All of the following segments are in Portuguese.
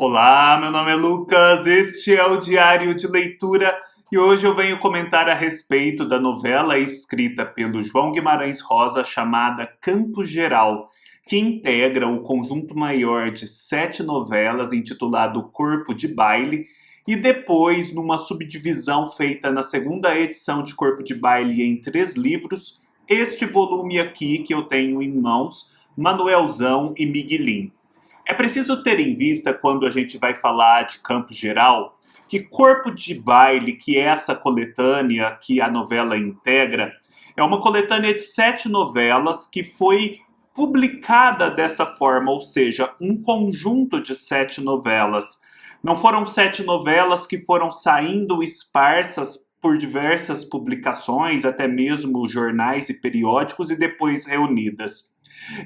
Olá, meu nome é Lucas, este é o Diário de Leitura e hoje eu venho comentar a respeito da novela escrita pelo João Guimarães Rosa chamada Campo Geral, que integra o conjunto maior de 7 novelas intitulado Corpo de Baile e depois, numa subdivisão feita na segunda edição de Corpo de Baile em 3 livros, este volume aqui que eu tenho em mãos, Manuelzão e Miguelim. É preciso ter em vista, quando a gente vai falar de Campo Geral, que Corpo de Baile, que é essa coletânea que a novela integra, é uma coletânea de 7 novelas que foi publicada dessa forma, ou seja, um conjunto de 7 novelas. Não foram 7 novelas que foram saindo esparsas por diversas publicações, até mesmo jornais e periódicos, e depois reunidas.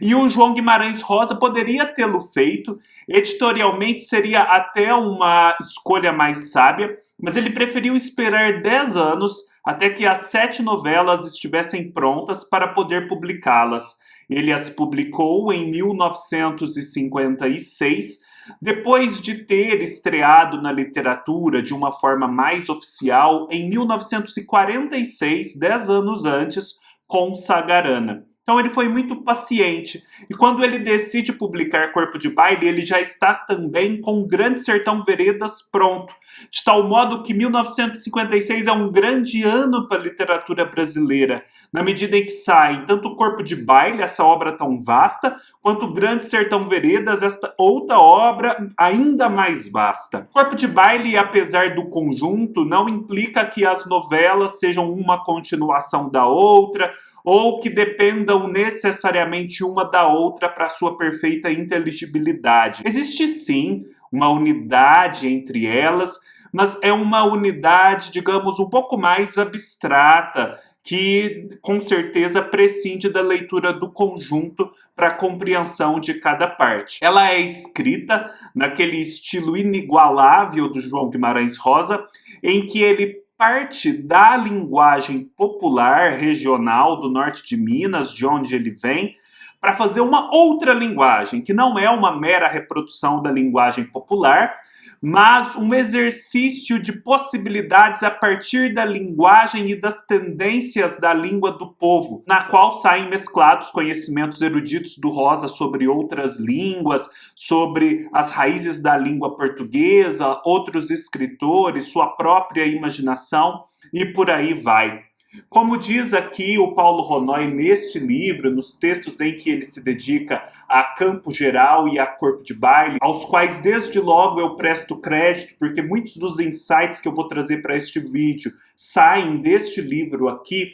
E o João Guimarães Rosa poderia tê-lo feito, editorialmente seria até uma escolha mais sábia, mas ele preferiu esperar 10 anos até que as 7 novelas estivessem prontas para poder publicá-las. Ele as publicou em 1956, depois de ter estreado na literatura de uma forma mais oficial em 1946, 10 anos antes, com Sagarana. Então ele foi muito paciente. E quando ele decide publicar Corpo de Baile, ele já está também com Grande Sertão Veredas pronto. De tal modo que 1956 é um grande ano para a literatura brasileira, na medida em que sai tanto Corpo de Baile, essa obra tão vasta, quanto Grande Sertão Veredas, esta outra obra ainda mais vasta. Corpo de Baile, apesar do conjunto, não implica que as novelas sejam uma continuação da outra, ou que dependam necessariamente uma da outra para sua perfeita inteligibilidade. Existe sim uma unidade entre elas, mas é uma unidade, digamos, um pouco mais abstrata, que com certeza prescinde da leitura do conjunto para a compreensão de cada parte. Ela é escrita naquele estilo inigualável do João Guimarães Rosa, em que ele parte da linguagem popular regional do norte de Minas, de onde ele vem, para fazer uma outra linguagem, que não é uma mera reprodução da linguagem popular, mas um exercício de possibilidades a partir da linguagem e das tendências da língua do povo, na qual saem mesclados conhecimentos eruditos do Rosa sobre outras línguas, sobre as raízes da língua portuguesa, outros escritores, sua própria imaginação e por aí vai. Como diz aqui o Paulo Ronoi neste livro, nos textos em que ele se dedica a Campo Geral e a Corpo de Baile, aos quais desde logo eu presto crédito, porque muitos dos insights que eu vou trazer para este vídeo saem deste livro aqui.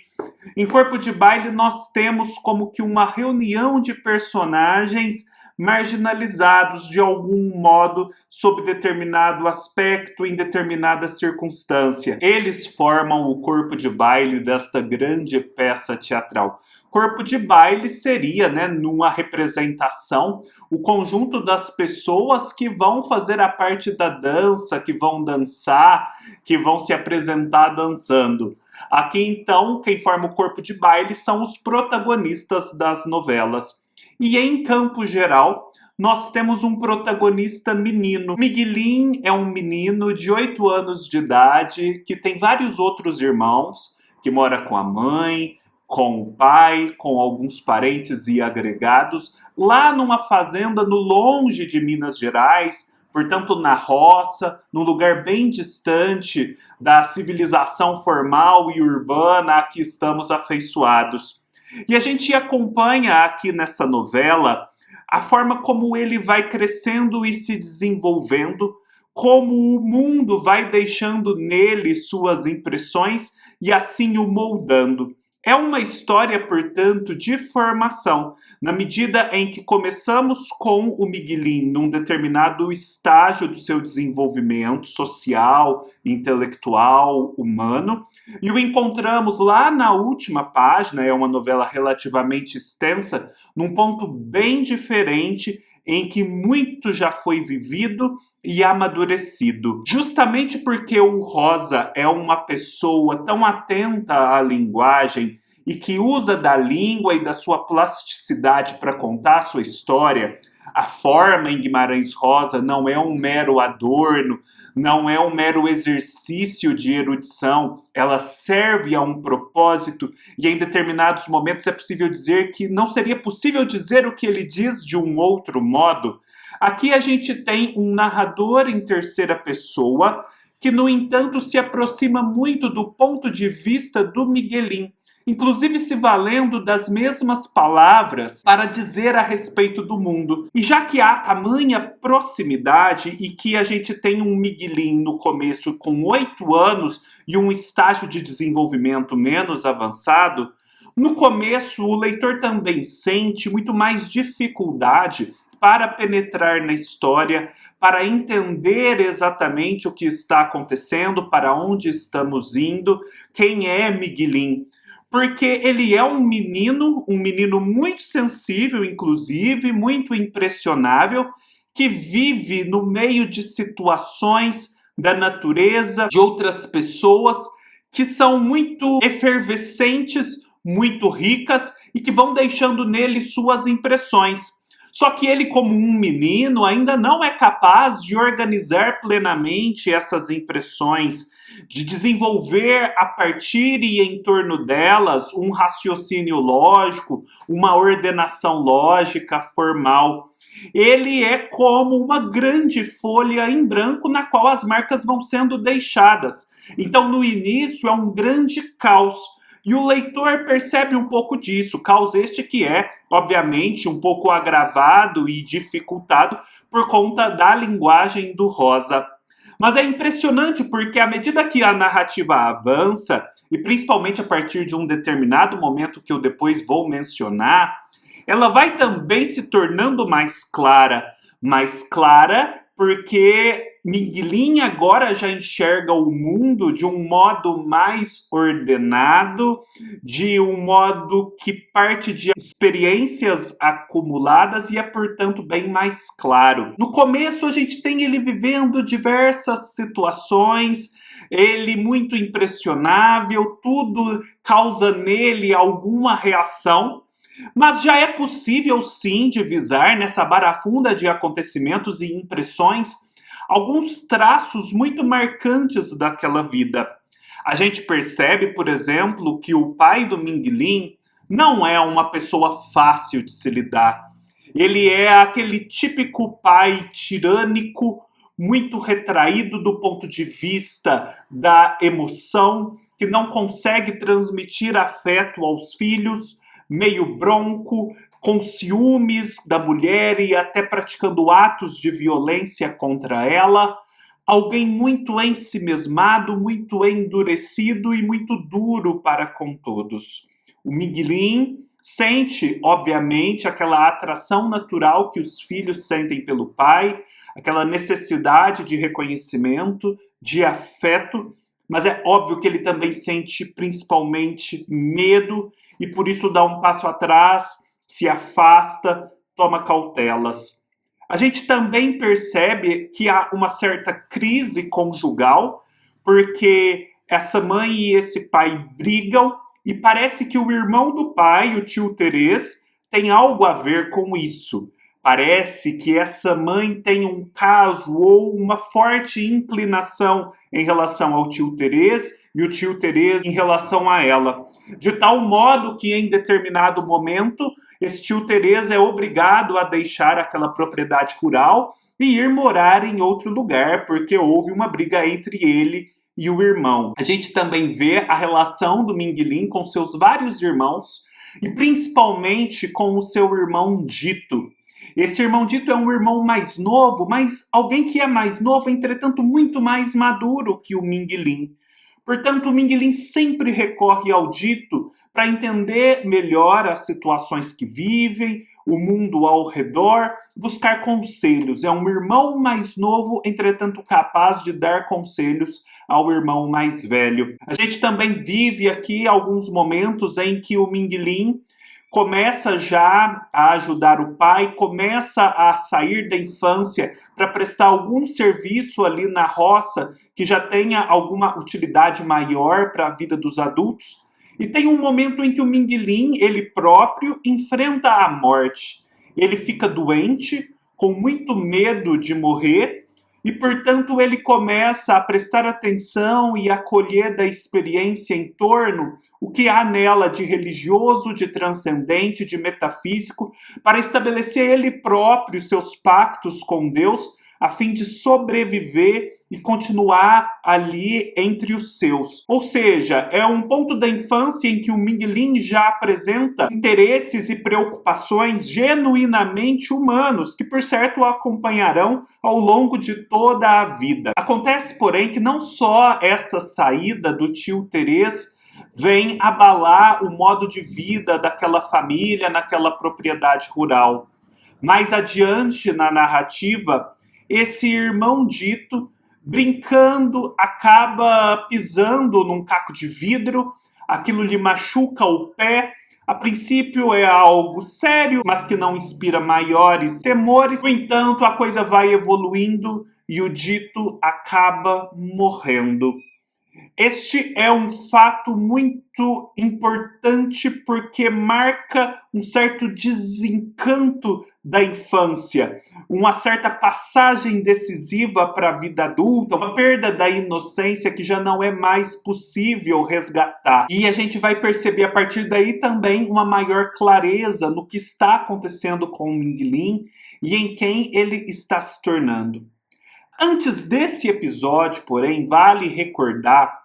Em Corpo de Baile nós temos como que uma reunião de personagens marginalizados de algum modo sob determinado aspecto, em determinada circunstância. Eles formam o corpo de baile desta grande peça teatral. Corpo de baile seria, numa representação, o conjunto das pessoas que vão fazer a parte da dança, que vão dançar, que vão se apresentar dançando. Aqui, então, quem forma o corpo de baile são os protagonistas das novelas. E em Campo Geral, nós temos um protagonista menino. Miguelim é um menino de 8 anos de idade que tem vários outros irmãos, que mora com a mãe, com o pai, com alguns parentes e agregados, lá numa fazenda no longe de Minas Gerais, portanto na roça, num lugar bem distante da civilização formal e urbana a que estamos afeiçoados. E a gente acompanha aqui nessa novela a forma como ele vai crescendo e se desenvolvendo, como o mundo vai deixando nele suas impressões e assim o moldando. É uma história, portanto, de formação, na medida em que começamos com o Miguelim num determinado estágio do seu desenvolvimento social, intelectual, humano, e o encontramos lá na última página, é uma novela relativamente extensa, num ponto bem diferente, em que muito já foi vivido e amadurecido. Justamente porque o Rosa é uma pessoa tão atenta à linguagem e que usa da língua e da sua plasticidade para contar a sua história, A forma em Guimarães Rosa não é um mero adorno, não é um mero exercício de erudição, ela serve a um propósito e em determinados momentos é possível dizer que não seria possível dizer o que ele diz de um outro modo. Aqui a gente tem um narrador em terceira pessoa que, no entanto, se aproxima muito do ponto de vista do Miguelín, inclusive se valendo das mesmas palavras para dizer a respeito do mundo. E já que há tamanha proximidade e que a gente tem um Miguelín no começo com 8 anos e um estágio de desenvolvimento menos avançado, no começo o leitor também sente muito mais dificuldade para penetrar na história, para entender exatamente o que está acontecendo, para onde estamos indo, quem é Miguelín. Porque ele é um menino muito sensível, inclusive, muito impressionável, que vive no meio de situações da natureza, de outras pessoas, que são muito efervescentes, muito ricas e que vão deixando nele suas impressões. Só que ele, como um menino, ainda não é capaz de organizar plenamente essas impressões, de desenvolver a partir e em torno delas um raciocínio lógico, uma ordenação lógica formal. Ele é como uma grande folha em branco na qual as marcas vão sendo deixadas. Então, no início, é um grande caos. E o leitor percebe um pouco disso, caos este que é, obviamente, um pouco agravado e dificultado por conta da linguagem do Rosa. Mas é impressionante porque à medida que a narrativa avança, e principalmente a partir de um determinado momento que eu depois vou mencionar, ela vai também se tornando mais clara porque Miguelín agora já enxerga o mundo de um modo mais ordenado, de um modo que parte de experiências acumuladas e é, portanto, bem mais claro. No começo, a gente tem ele vivendo diversas situações, ele muito impressionável, tudo causa nele alguma reação, mas já é possível sim divisar nessa barafunda de acontecimentos e impressões alguns traços muito marcantes daquela vida. A gente percebe, por exemplo, que o pai do Miguelín não é uma pessoa fácil de se lidar. Ele é aquele típico pai tirânico, muito retraído do ponto de vista da emoção, que não consegue transmitir afeto aos filhos, meio bronco, com ciúmes da mulher e até praticando atos de violência contra ela. Alguém muito ensimesmado, muito endurecido e muito duro para com todos. O Miguelín sente, obviamente, aquela atração natural que os filhos sentem pelo pai, aquela necessidade de reconhecimento, de afeto, mas é óbvio que ele também sente principalmente medo e por isso dá um passo atrás, se afasta, toma cautelas. A gente também percebe que há uma certa crise conjugal, porque essa mãe e esse pai brigam e parece que o irmão do pai, o tio Terês, tem algo a ver com isso. Parece que essa mãe tem um caso ou uma forte inclinação em relação ao tio Terês e o tio Terês em relação a ela. De tal modo que em determinado momento esse tio Terês é obrigado a deixar aquela propriedade rural e ir morar em outro lugar, porque houve uma briga entre ele e o irmão. A gente também vê a relação do Miguelín com seus vários irmãos e principalmente com o seu irmão Dito. Esse irmão Dito é um irmão mais novo, mas alguém que é mais novo, entretanto muito mais maduro que o Miguelín. Portanto, o Miguelín sempre recorre ao Dito para entender melhor as situações que vivem, o mundo ao redor, buscar conselhos. É um irmão mais novo, entretanto capaz de dar conselhos ao irmão mais velho. A gente também vive aqui alguns momentos em que o Miguelín começa já a ajudar o pai, começa a sair da infância para prestar algum serviço ali na roça que já tenha alguma utilidade maior para a vida dos adultos. E tem um momento em que o Miguelín, ele próprio, enfrenta a morte. Ele fica doente, com muito medo de morrer, e, portanto, ele começa a prestar atenção e acolher da experiência em torno o que há nela de religioso, de transcendente, de metafísico, para estabelecer ele próprio seus pactos com Deus, a fim de sobreviver e continuar ali entre os seus. Ou seja, é um ponto da infância em que o Ming Lin já apresenta interesses e preocupações genuinamente humanos, que por certo o acompanharão ao longo de toda a vida. Acontece, porém, que não só essa saída do tio Terês vem abalar o modo de vida daquela família naquela propriedade rural. Mais adiante na narrativa, esse irmão dito, brincando, acaba pisando num caco de vidro, aquilo lhe machuca o pé. A princípio é algo sério, mas que não inspira maiores temores. No entanto, a coisa vai evoluindo e o dito acaba morrendo. Este é um fato muito importante porque marca um certo desencanto da infância, uma certa passagem decisiva para a vida adulta, uma perda da inocência que já não é mais possível resgatar. E a gente vai perceber a partir daí também uma maior clareza no que está acontecendo com o Ming Lin e em quem ele está se tornando. Antes desse episódio, porém, vale recordar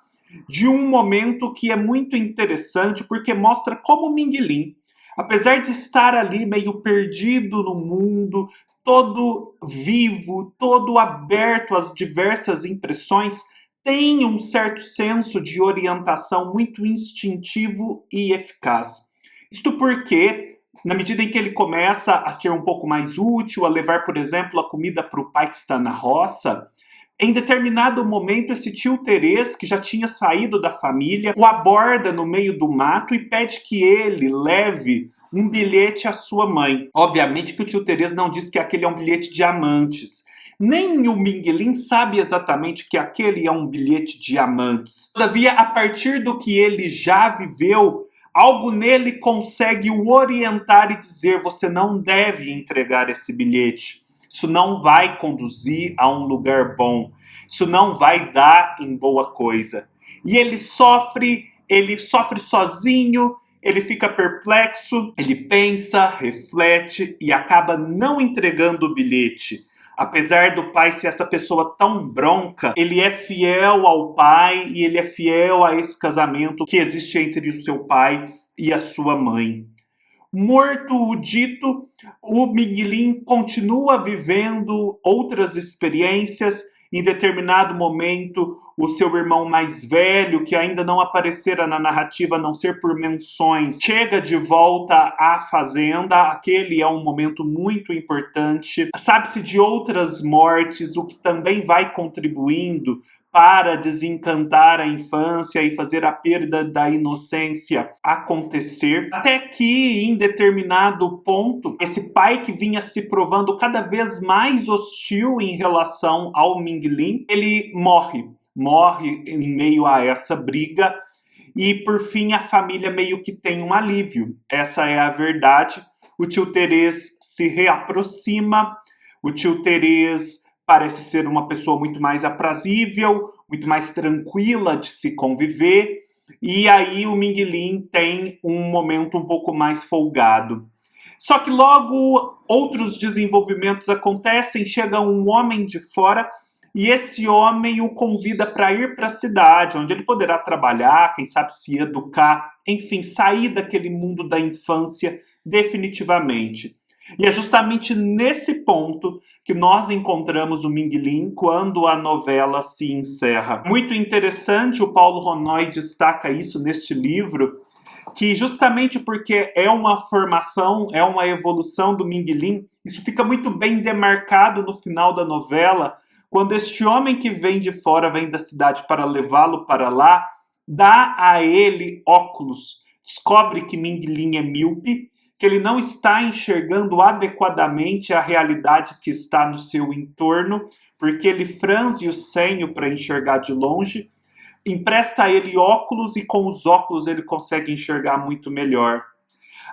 de um momento que é muito interessante porque mostra como Ming Lin, apesar de estar ali meio perdido no mundo, todo vivo, todo aberto às diversas impressões, tem um certo senso de orientação muito instintivo e eficaz. Isto porque, na medida em que ele começa a ser um pouco mais útil, a levar, por exemplo, a comida para o pai que está na roça, em determinado momento, esse tio Terês, que já tinha saído da família, o aborda no meio do mato e pede que ele leve um bilhete à sua mãe. Obviamente que o tio Terês não diz que aquele é um bilhete de diamantes. Nem o Ming Lin sabe exatamente que aquele é um bilhete de diamantes. Todavia, a partir do que ele já viveu, algo nele consegue o orientar e dizer: você não deve entregar esse bilhete. Isso não vai conduzir a um lugar bom. Isso não vai dar em boa coisa. E ele sofre sozinho, ele fica perplexo, ele pensa, reflete e acaba não entregando o bilhete. Apesar do pai ser essa pessoa tão bronca, ele é fiel ao pai e ele é fiel a esse casamento que existe entre o seu pai e a sua mãe. Morto o dito, o Ming Lin continua vivendo outras experiências. Em determinado momento, o seu irmão mais velho, que ainda não aparecera na narrativa, a não ser por menções, chega de volta à fazenda. Aquele é um momento muito importante. Sabe-se de outras mortes, o que também vai contribuindo para desencantar a infância e fazer a perda da inocência acontecer, até que em determinado ponto, esse pai que vinha se provando cada vez mais hostil em relação ao Ming Lin, ele morre em meio a essa briga e por fim a família meio que tem um alívio. Essa é a verdade. O tio Terês se reaproxima, o tio Terês parece ser uma pessoa muito mais aprazível, muito mais tranquila de se conviver, e aí o Ming Lin tem um momento um pouco mais folgado. Só que logo outros desenvolvimentos acontecem, chega um homem de fora, e esse homem o convida para ir para a cidade, onde ele poderá trabalhar, quem sabe se educar, enfim, sair daquele mundo da infância definitivamente. E é justamente nesse ponto que nós encontramos o Ming Lin quando a novela se encerra. Muito interessante, o Paulo Ronoy destaca isso neste livro, que justamente porque é uma formação, é uma evolução do Ming Lin, isso fica muito bem demarcado no final da novela, quando este homem que vem de fora, vem da cidade para levá-lo para lá, dá a ele óculos, descobre que Ming Lin é míope, que ele não está enxergando adequadamente a realidade que está no seu entorno, porque ele franze o senho para enxergar de longe, empresta a ele óculos e com os óculos ele consegue enxergar muito melhor.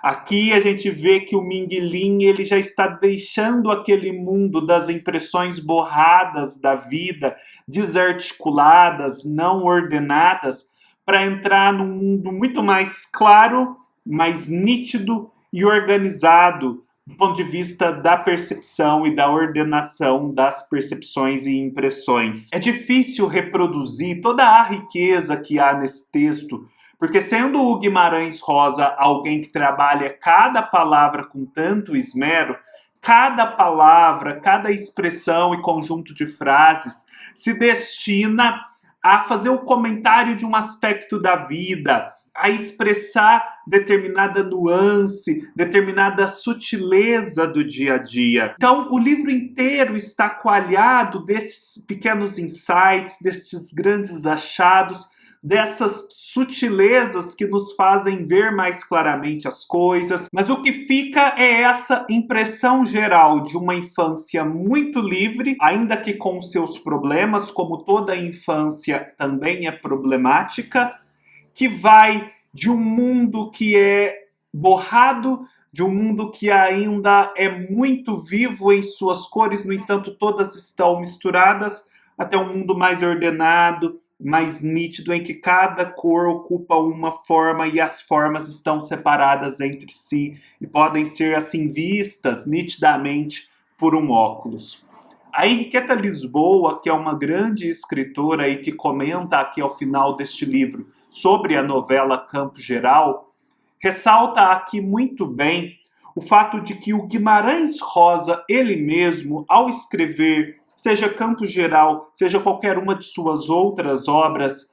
Aqui a gente vê que o Ming Lin ele já está deixando aquele mundo das impressões borradas da vida, desarticuladas, não ordenadas, para entrar num mundo muito mais claro, mais nítido e organizado do ponto de vista da percepção e da ordenação das percepções e impressões. É difícil reproduzir toda a riqueza que há nesse texto, porque sendo o Guimarães Rosa alguém que trabalha cada palavra com tanto esmero, cada palavra, cada expressão e conjunto de frases se destina a fazer o comentário de um aspecto da vida, a expressar determinada nuance, determinada sutileza do dia a dia. Então, o livro inteiro está coalhado desses pequenos insights, destes grandes achados, dessas sutilezas que nos fazem ver mais claramente as coisas, mas o que fica é essa impressão geral de uma infância muito livre, ainda que com seus problemas, como toda infância também é problemática, que vai de um mundo que é borrado, de um mundo que ainda é muito vivo em suas cores, no entanto todas estão misturadas, até um mundo mais ordenado, mais nítido, em que cada cor ocupa uma forma e as formas estão separadas entre si e podem ser assim vistas nitidamente por um óculos. A Henriqueta Lisboa, que é uma grande escritora e que comenta aqui ao final deste livro sobre a novela Campo Geral, ressalta aqui muito bem o fato de que o Guimarães Rosa, ele mesmo, ao escrever seja Campo Geral, seja qualquer uma de suas outras obras,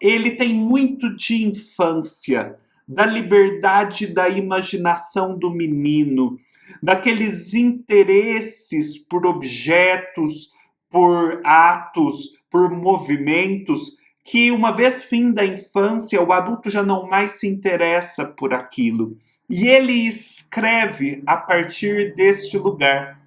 ele tem muito de infância, da liberdade da imaginação do menino, daqueles interesses por objetos, por atos, por movimentos, que uma vez fim da infância, o adulto já não mais se interessa por aquilo. E ele escreve a partir deste lugar.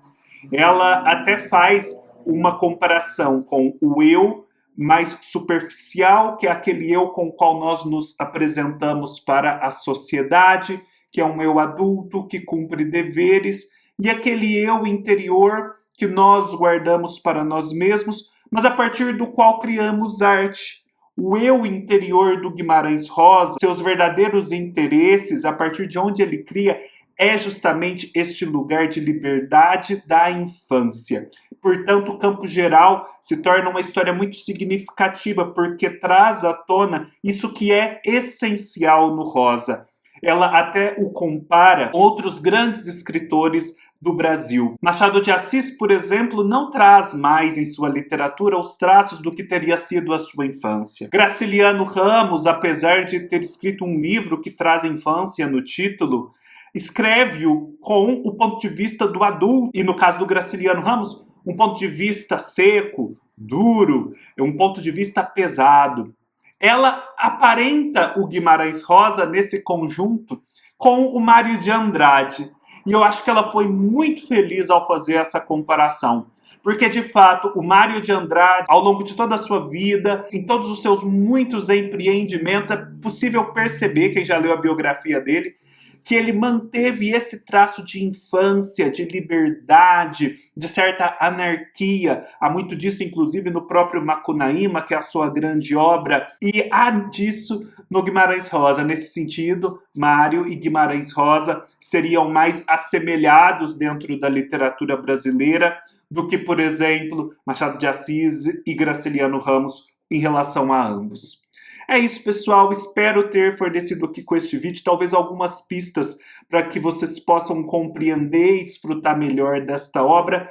Ela até faz uma comparação com o eu mais superficial, que é aquele eu com o qual nós nos apresentamos para a sociedade, que é um eu adulto que cumpre deveres, e aquele eu interior que nós guardamos para nós mesmos, mas a partir do qual criamos arte. O eu interior do Guimarães Rosa, seus verdadeiros interesses, a partir de onde ele cria, é justamente este lugar de liberdade da infância. Portanto, Campo Geral se torna uma história muito significativa, porque traz à tona isso que é essencial no Rosa. Ela até o compara com outros grandes escritores do Brasil. Machado de Assis, por exemplo, não traz mais em sua literatura os traços do que teria sido a sua infância. Graciliano Ramos, apesar de ter escrito um livro que traz infância no título, escreve-o com o ponto de vista do adulto, e no caso do Graciliano Ramos, um ponto de vista seco, duro, um ponto de vista pesado. Ela aparenta o Guimarães Rosa nesse conjunto com o Mário de Andrade. E eu acho que ela foi muito feliz ao fazer essa comparação. Porque, de fato, o Mário de Andrade, ao longo de toda a sua vida, em todos os seus muitos empreendimentos, é possível perceber, quem já leu a biografia dele, que ele manteve esse traço de infância, de liberdade, de certa anarquia. Há muito disso, inclusive, no próprio Macunaíma, que é a sua grande obra. E há disso no Guimarães Rosa. Nesse sentido, Mário e Guimarães Rosa seriam mais assemelhados dentro da literatura brasileira do que, por exemplo, Machado de Assis e Graciliano Ramos em relação a ambos. É isso, pessoal. Espero ter fornecido aqui com este vídeo talvez algumas pistas para que vocês possam compreender e desfrutar melhor desta obra.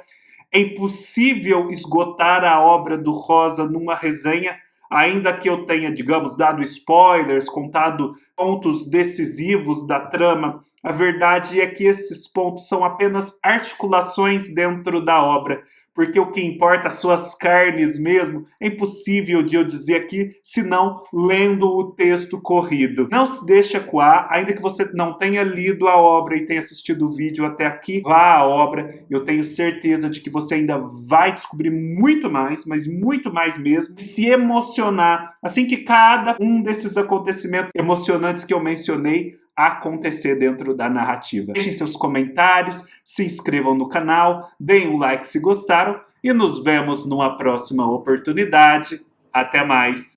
É impossível esgotar a obra do Rosa numa resenha, ainda que eu tenha, digamos, dado spoilers, contado pontos decisivos da trama. A verdade é que esses pontos são apenas articulações dentro da obra, porque o que importa, as suas carnes mesmo, é impossível de eu dizer aqui, senão lendo o texto corrido. Não se deixe acuar, ainda que você não tenha lido a obra e tenha assistido o vídeo até aqui, vá à obra. Eu tenho certeza de que você ainda vai descobrir muito mais, mas muito mais mesmo, se emocionar, assim que cada um desses acontecimentos emocionantes que eu mencionei acontecer dentro da narrativa. Deixem seus comentários, se inscrevam no canal, deem um like se gostaram e nos vemos numa próxima oportunidade. Até mais!